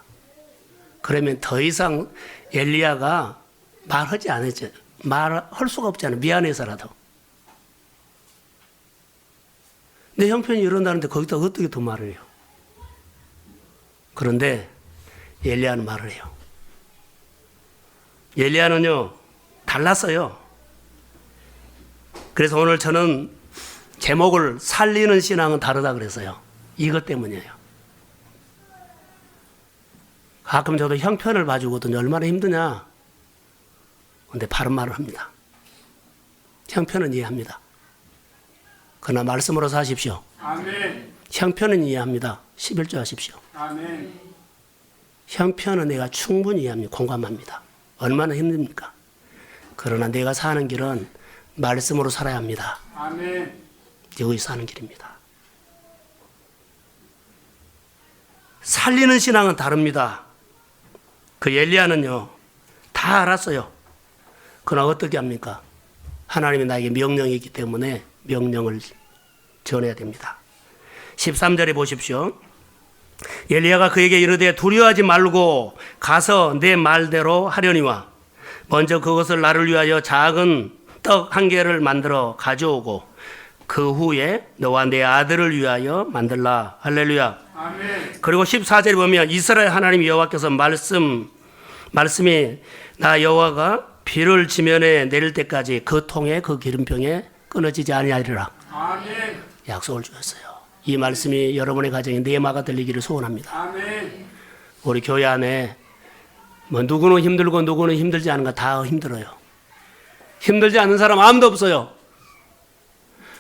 그러면 더 이상 엘리야가 말하지 않았죠. 말할 수가 없잖아요. 미안해서라도. 내 형편이 이런다는데 거기다 어떻게 더 말을 해요? 그런데 엘리야는 말을 해요. 엘리야는요 달랐어요. 그래서 오늘 저는 제목을 살리는 신앙은 다르다 그랬어요. 이것 때문이에요. 가끔 저도 형편을 봐주거든요. 얼마나 힘드냐. 근데 바른 말을 합니다. 형편은 이해합니다. 그러나 말씀으로 사십시오. 아멘. 형편은 이해합니다. 11조 하십시오. 아멘. 형편은 내가 충분히 이해합니다. 공감합니다. 얼마나 힘듭니까? 그러나 내가 사는 길은 말씀으로 살아야 합니다. 아멘. 여기 사는 길입니다. 살리는 신앙은 다릅니다. 그 엘리야는요 다 알았어요. 그러나 어떻게 합니까? 하나님이 나에게 명령이 있기 때문에 명령을 전해야 됩니다. 13절에 보십시오. 엘리야가 그에게 이르되 두려워하지 말고 가서 내 말대로 하려니와 먼저 그것을 나를 위하여 작은 떡 한 개를 만들어 가져오고 그 후에 너와 내 아들을 위하여 만들라. 할렐루야. 아멘. 그리고 14절에 보면 이스라엘 하나님 여호와께서 말씀이 나 여호와가 비를 지면에 내릴 때까지 그 통에 그 기름병에 끊어지지 아니하리라. 아멘. 약속을 주셨어요. 이 말씀이 여러분의 가정에 내마가 들리기를 소원합니다. 아멘. 우리 교회 안에 뭐 누구는 힘들고 누구는 힘들지 않은 거 다 힘들어요. 힘들지 않은 사람 아무도 없어요.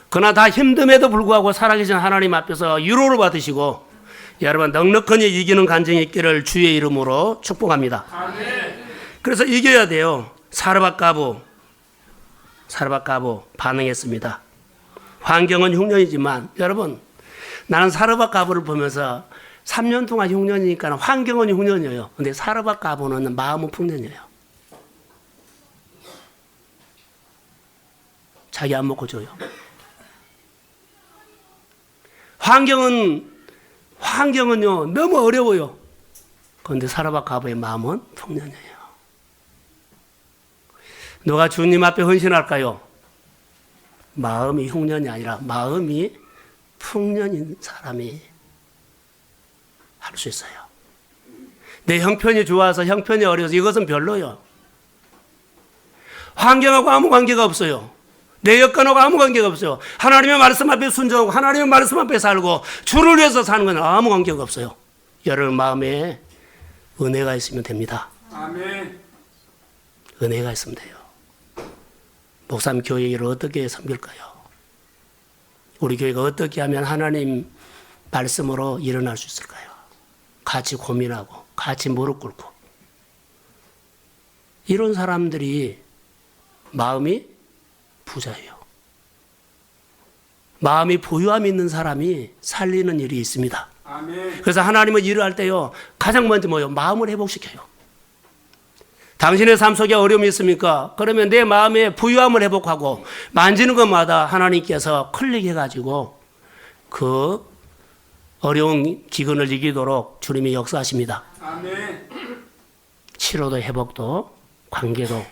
그러나 다 힘듦에도 불구하고 살아계신 하나님 앞에서 위로를 받으시고 여러분 넉넉하니 이기는 간증이 있기를 주의 이름으로 축복합니다. 아멘. 그래서 이겨야 돼요. 사르밧가브 반응했습니다. 환경은 흉년이지만 여러분 나는 사르밧가브를 보면서 3년 동안 흉년이니까 환경은 흉년이에요. 근데 사르밧가브는 마음은 풍년이에요. 자기 안 먹고 줘요. 환경은요 너무 어려워요. 그런데 사르밧가브의 마음은 풍년이에요. 누가 주님 앞에 헌신할까요? 마음이 흉년이 아니라 마음이 풍년인 사람이 할 수 있어요. 내 형편이 좋아서 형편이 어려워서 이것은 별로요. 환경하고 아무 관계가 없어요. 내 여건하고 아무 관계가 없어요. 하나님의 말씀 앞에 순종하고 하나님의 말씀 앞에 살고 주를 위해서 사는 건 아무 관계가 없어요. 여러분 마음에 은혜가 있으면 됩니다. 아멘. 은혜가 있으면 돼요. 목사님 교회를 어떻게 섬길까요? 우리 교회가 어떻게 하면 하나님 말씀으로 일어날 수 있을까요? 같이 고민하고 같이 무릎 꿇고 이런 사람들이 마음이 부자예요. 마음이 부유함 있는 사람이 살리는 일이 있습니다. 아멘. 그래서 하나님은 일을 할 때요 가장 먼저 뭐요? 마음을 회복시켜요. 당신의 삶 속에 어려움이 있습니까? 그러면 내 마음의 부유함을 회복하고 만지는 것마다 하나님께서 클릭해가지고 그 어려운 기근을 이기도록 주님이 역사하십니다. 아멘. 치료도 회복도 관계도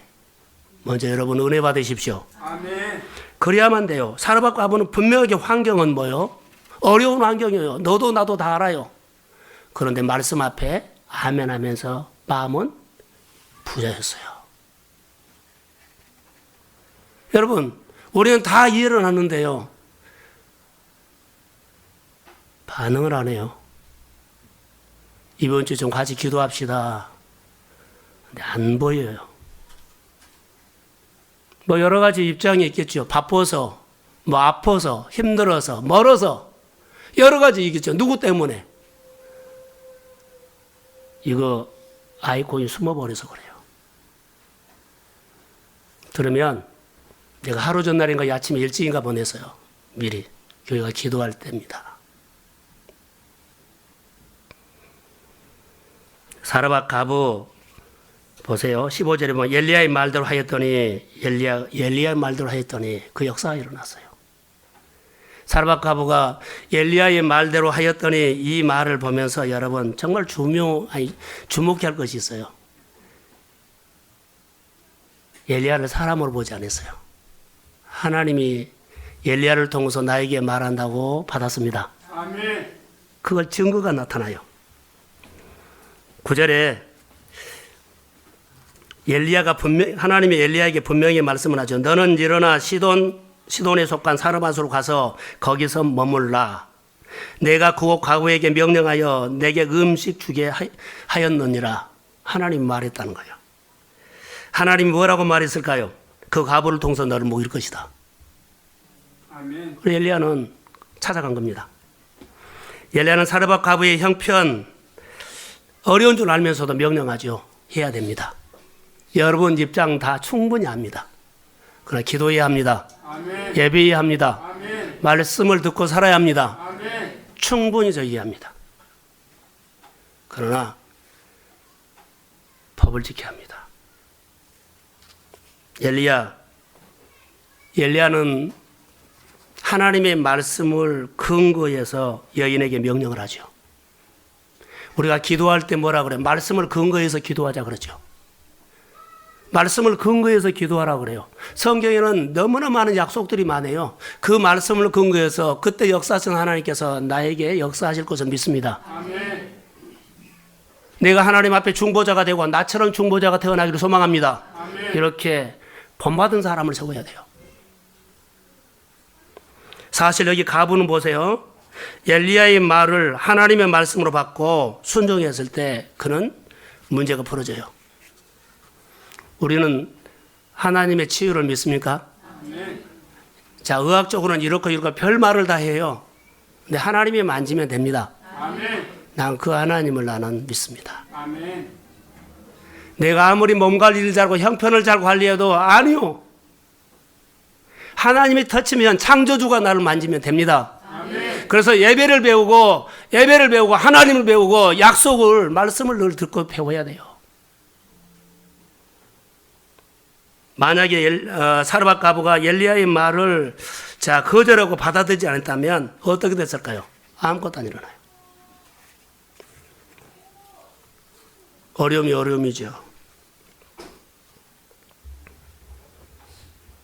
먼저 여러분 은혜 받으십시오. 아멘. 그래야만 돼요. 사르밧가브는 분명하게 환경은 뭐요? 어려운 환경이에요. 너도 나도 다 알아요. 그런데 말씀 앞에 아멘 하면서 마음은 부자였어요. 여러분 우리는 다 이해를 하는데요. 반응을 안 해요. 이번 주 좀 같이 기도합시다. 근데 안 보여요. 뭐 여러 가지 입장이 있겠죠. 바빠서, 뭐 아파서, 힘들어서, 멀어서 여러 가지 있겠죠. 누구 때문에? 이거 아이콘이 숨어버려서 그래요. 그러면 내가 하루 전날인가 아침에 일찍인가 보냈어요. 미리 교회가 기도할 때입니다. 사르밧가브 보세요. 15절에 보면 엘리야의 말대로 하였더니 엘리야의 말대로 하였더니 그 역사가 일어났어요. 사르밧 과부가 엘리야의 말대로 하였더니 이 말을 보면서 여러분 정말 주목할 것이 있어요. 엘리야를 사람으로 보지 않았어요. 하나님이 엘리야를 통해서 나에게 말한다고 받았습니다. 아멘. 그걸 증거가 나타나요. 9절에 하나님이 엘리야에게 분명히 말씀을 하죠. 너는 일어나 시돈에 속한 사르밧으로 가서 거기서 머물라. 내가 그곳 과부에게 명령하여 내게 음식 주게 하였느니라. 하나님이 말했다는 거예요. 하나님이 뭐라고 말했을까요? 그 과부를 통해서 너를 먹일 것이다. 아멘. 그래서 엘리야는 찾아간 겁니다. 엘리야는 사르밧 과부의 형편 어려운 줄 알면서도 명령하죠. 해야 됩니다. 여러분 입장 다 충분히 합니다. 그러나 기도해야 합니다. 아멘. 예배해야 합니다. 아멘. 말씀을 듣고 살아야 합니다. 아멘. 충분히 저 이해합니다. 그러나 법을 지켜야 합니다. 엘리야는 하나님의 말씀을 근거해서 여인에게 명령을 하죠. 우리가 기도할 때 뭐라 그래요? 말씀을 근거해서 기도하자 그러죠. 말씀을 근거해서 기도하라 그래요. 성경에는 너무나 많은 약속들이 많아요. 그 말씀을 근거해서 그때 역사하신 하나님께서 나에게 역사하실 것을 믿습니다. 아멘. 내가 하나님 앞에 중보자가 되고 나처럼 중보자가 태어나기를 소망합니다. 아멘. 이렇게 본받은 사람을 세워야 돼요. 사실 여기 가부는 보세요. 엘리야의 말을 하나님의 말씀으로 받고 순종했을 때 그는 문제가 풀어져요. 우리는 하나님의 치유를 믿습니까? 아멘. 자, 의학적으로는 이렇고 별 말을 다 해요. 근데 하나님이 만지면 됩니다. 아멘. 난 그 하나님을 나는 믿습니다. 아멘. 내가 아무리 몸 관리를 잘하고 형편을 잘 관리해도 아니요. 하나님이 터치면 창조주가 나를 만지면 됩니다. 아멘. 그래서 예배를 배우고 하나님을 배우고 약속을 말씀을 늘 듣고 배워야 돼요. 만약에 사르밧 과부가 엘리야의 말을 거절하고 받아들이지 않았다면 어떻게 됐을까요? 아무것도 안 일어나요. 어려움이죠.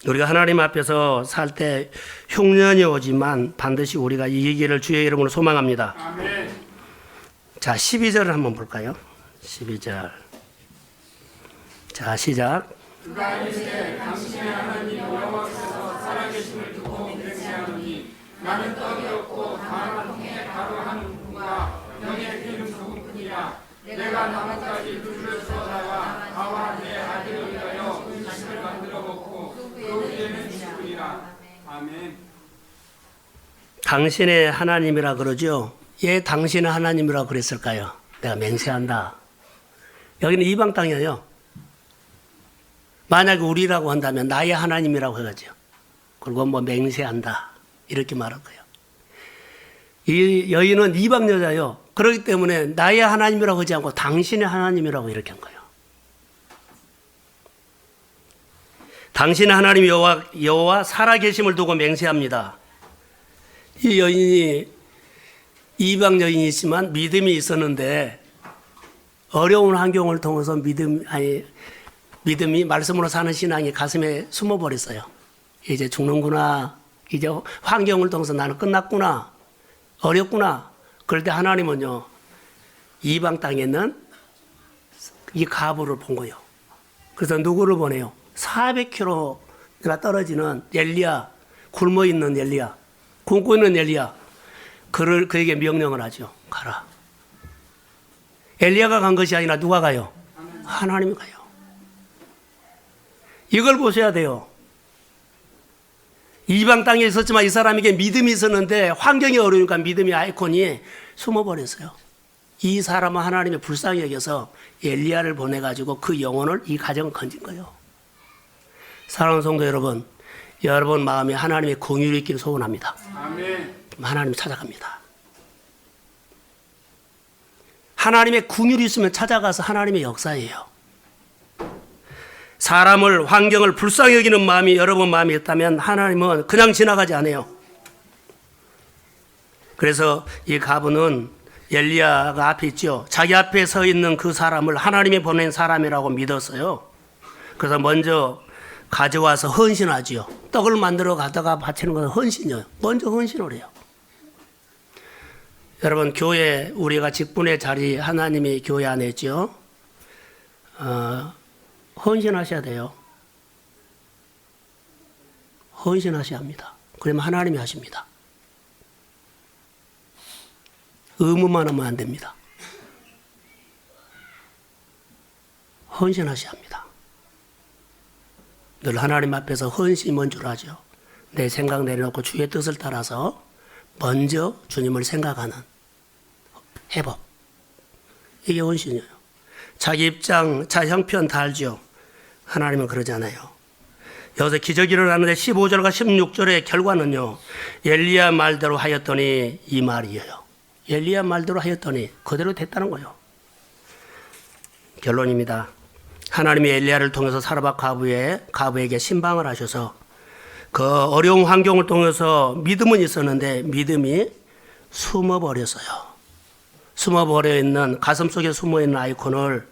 우리가 하나님 앞에서 살 때 흉년이 오지만 반드시 우리가 이기기를 주의 이름으로 소망합니다. 아멘. 자, 12절을 한번 볼까요? 12절. 자, 시작. 그가 이르시되 당신의 하나님 여호와께서 살아계심을 듣고 맹세하노니 나는 떡이 없고 다만 통에 가루 한 움큼과 병에 기름 조금뿐이라. 내가 나뭇가지 둘을 쏘다가 가와 내 아들을 위하여 음식을 만들어 먹고 그 위에는 죽으리라. 아멘. 당신의 하나님이라 그러죠. 예, 당신의 하나님이라 그랬을까요? 내가 맹세한다. 여기는 이방 땅이에요. 만약에 우리라고 한다면 나의 하나님이라고 해가지고 그리고 맹세한다 이렇게 말할 거예요. 이 여인은 이방 여자요. 그렇기 때문에 나의 하나님이라고 하지 않고 당신의 하나님이라고 이렇게 한 거예요. 당신의 하나님 여호와 살아계심을 두고 맹세합니다. 이 여인이 이방 여인이지만 믿음이 있었는데 어려운 환경을 통해서 믿음이 말씀으로 사는 신앙이 가슴에 숨어버렸어요. 이제 죽는구나. 이제 환경을 통해서 나는 끝났구나. 어렵구나. 그럴 때 하나님은요. 이방 땅에 있는 이 가부를 본 거예요. 그래서 누구를 보내요? 400km가 떨어지는 엘리야. 굶어있는 엘리야. 굶고 있는 엘리야. 그에게 명령을 하죠. 가라. 엘리야가 간 것이 아니라 누가 가요? 하나님이 가요. 이걸 보셔야 돼요. 이방 땅에 있었지만 이 사람에게 믿음이 있었는데 환경이 어려우니까 믿음의 아이콘이 숨어버렸어요. 이 사람은 하나님의 불쌍히 여겨서 엘리야를 보내가지고 그 영혼을 이 가정을 건진 거예요. 사랑하는 성도 여러분, 여러분 마음에 하나님의 긍휼이 있기를 소원합니다. 아멘. 하나님 찾아갑니다. 하나님의 긍휼이 있으면 찾아가서 하나님의 역사예요. 사람을, 환경을 불쌍히 여기는 마음이 여러분 마음에 있다면 하나님은 그냥 지나가지 않아요. 그래서 이 가부는 엘리야가 앞에 있죠. 자기 앞에 서 있는 그 사람을 하나님이 보낸 사람이라고 믿었어요. 그래서 먼저 가져와서 헌신하지요. 떡을 만들어 가다가 바치는 것은 헌신이에요. 먼저 헌신을 해요. 여러분, 교회, 우리가 직분의 자리 하나님이 교회 안에 있죠. 헌신하셔야 돼요. 헌신하셔야 합니다. 그러면 하나님이 하십니다. 의무만 하면 안 됩니다. 헌신하셔야 합니다. 늘 하나님 앞에서 헌신이 먼저로 하죠. 내 생각 내려놓고 주의 뜻을 따라서 먼저 주님을 생각하는 회복. 이게 헌신이에요. 자기 입장, 자기 형편 다 알죠. 하나님은 그러잖아요. 여기서 기적이 일어나는데 15절과 16절의 결과는요. 엘리야 말대로 하였더니 이 말이에요. 엘리야 말대로 하였더니 그대로 됐다는 거예요. 결론입니다. 하나님이 엘리야를 통해서 사르밧 가부에게 신방을 하셔서 그 어려운 환경을 통해서 믿음은 있었는데 믿음이 숨어버렸어요. 숨어버려 있는, 가슴 속에 숨어있는 아이콘을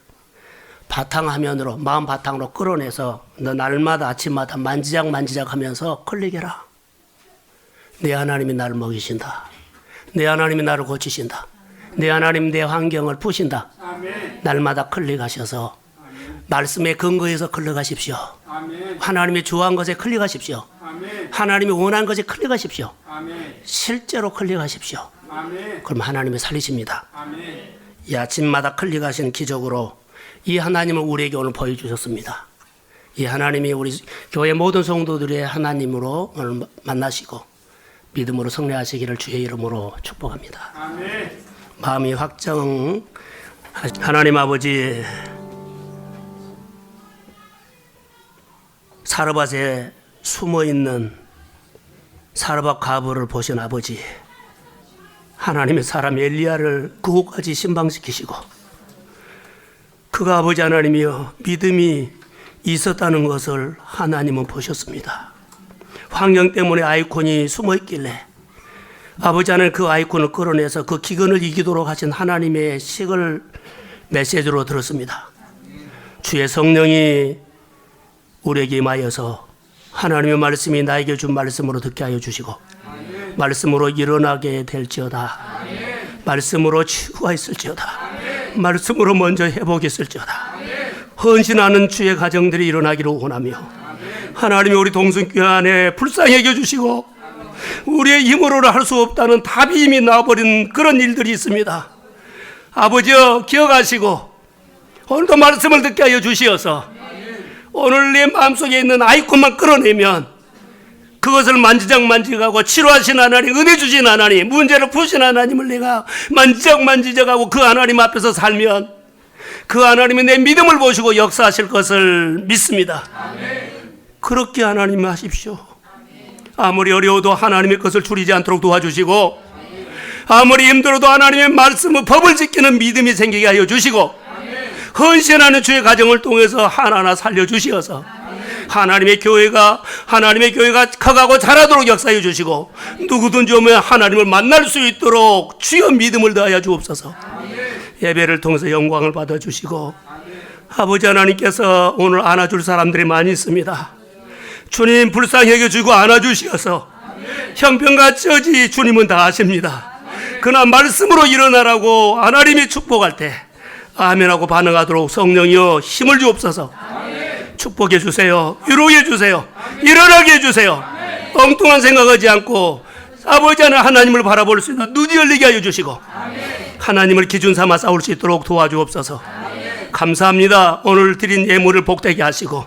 바탕화면으로, 마음 바탕으로 끌어내서 너 날마다 아침마다 만지작 하면서 클릭해라. 내 하나님이 나를 먹이신다. 내 하나님이 나를 고치신다. 내 하나님 내 환경을 푸신다. 아멘. 날마다 클릭하셔서 말씀에 근거해서 클릭하십시오. 아멘. 하나님이 좋아한 것에 클릭하십시오. 아멘. 하나님이 원하는 것에 클릭하십시오. 아멘. 실제로 클릭하십시오. 아멘. 그럼 하나님이 살리십니다. 아멘. 이 아침마다 클릭하신 기적으로 이 하나님을 우리에게 오늘 보여주셨습니다. 이 하나님이 우리 교회 모든 성도들의 하나님으로 오늘 만나시고 믿음으로 승리하시기를 주의 이름으로 축복합니다. 아멘. 마음이 확정. 하나님 아버지, 사르밧에 숨어있는 사르밧 가부를 보신 아버지, 하나님의 사람 엘리야를 그곳까지 신방시키시고 그가 아버지 하나님이여 믿음이 있었다는 것을 하나님은 보셨습니다. 환경 때문에 아이콘이 숨어있길래 아버지 하나님 그 아이콘을 끌어내서 그 기근을 이기도록 하신 하나님의 식을 메시지로 들었습니다. 주의 성령이 우리에게 임하여서 하나님의 말씀이 나에게 준 말씀으로 듣게 하여 주시고 말씀으로 일어나게 될지어다. 말씀으로 치유가 있을지어다. 말씀으로 먼저 회복이 있을지어다. 헌신하는 주의 가정들이 일어나기를 원하며 하나님이 우리 동성교회 안에 불쌍히 여겨주시고 우리의 힘으로는 할 수 없다는 답이 이미 나와버린 그런 일들이 있습니다. 아버지여 기억하시고 오늘도 말씀을 듣게 하여 주시어서 오늘 내 마음속에 있는 아이콘만 끌어내면 그것을 만지작하고 치료하신 하나님, 은혜 주신 하나님, 문제를 푸신 하나님을 내가 만지작하고 그 하나님 앞에서 살면 그 하나님이 내 믿음을 보시고 역사하실 것을 믿습니다. 그렇게 하나님 하십시오. 아무리 어려워도 하나님의 것을 줄이지 않도록 도와주시고 아무리 힘들어도 하나님의 말씀을 법을 지키는 믿음이 생기게 하여 주시고 헌신하는 주의 가정을 통해서 하나하나 살려주시어서 하나님의 교회가 커가고 자라도록 역사해 주시고 누구든지 오면 하나님을 만날 수 있도록 주여 믿음을 더하여 주옵소서. 예배를 통해서 영광을 받아주시고 아버지 하나님께서 오늘 안아줄 사람들이 많이 있습니다. 주님 불쌍히 여겨주고 안아주시어서 형편같이 어지 주님은 다 아십니다. 그러나 말씀으로 일어나라고 하나님이 축복할 때 아멘하고 반응하도록 성령이여 힘을 주옵소서. 축복해 주세요. 위로해 주세요. 일어나게 해주세요. 엉뚱한 생각하지 않고 아버지 하나님을 바라볼 수 있는 눈이 열리게 하여 주시고 하나님을 기준 삼아 싸울 수 있도록 도와주옵소서. 감사합니다. 오늘 드린 예물을 복되게 하시고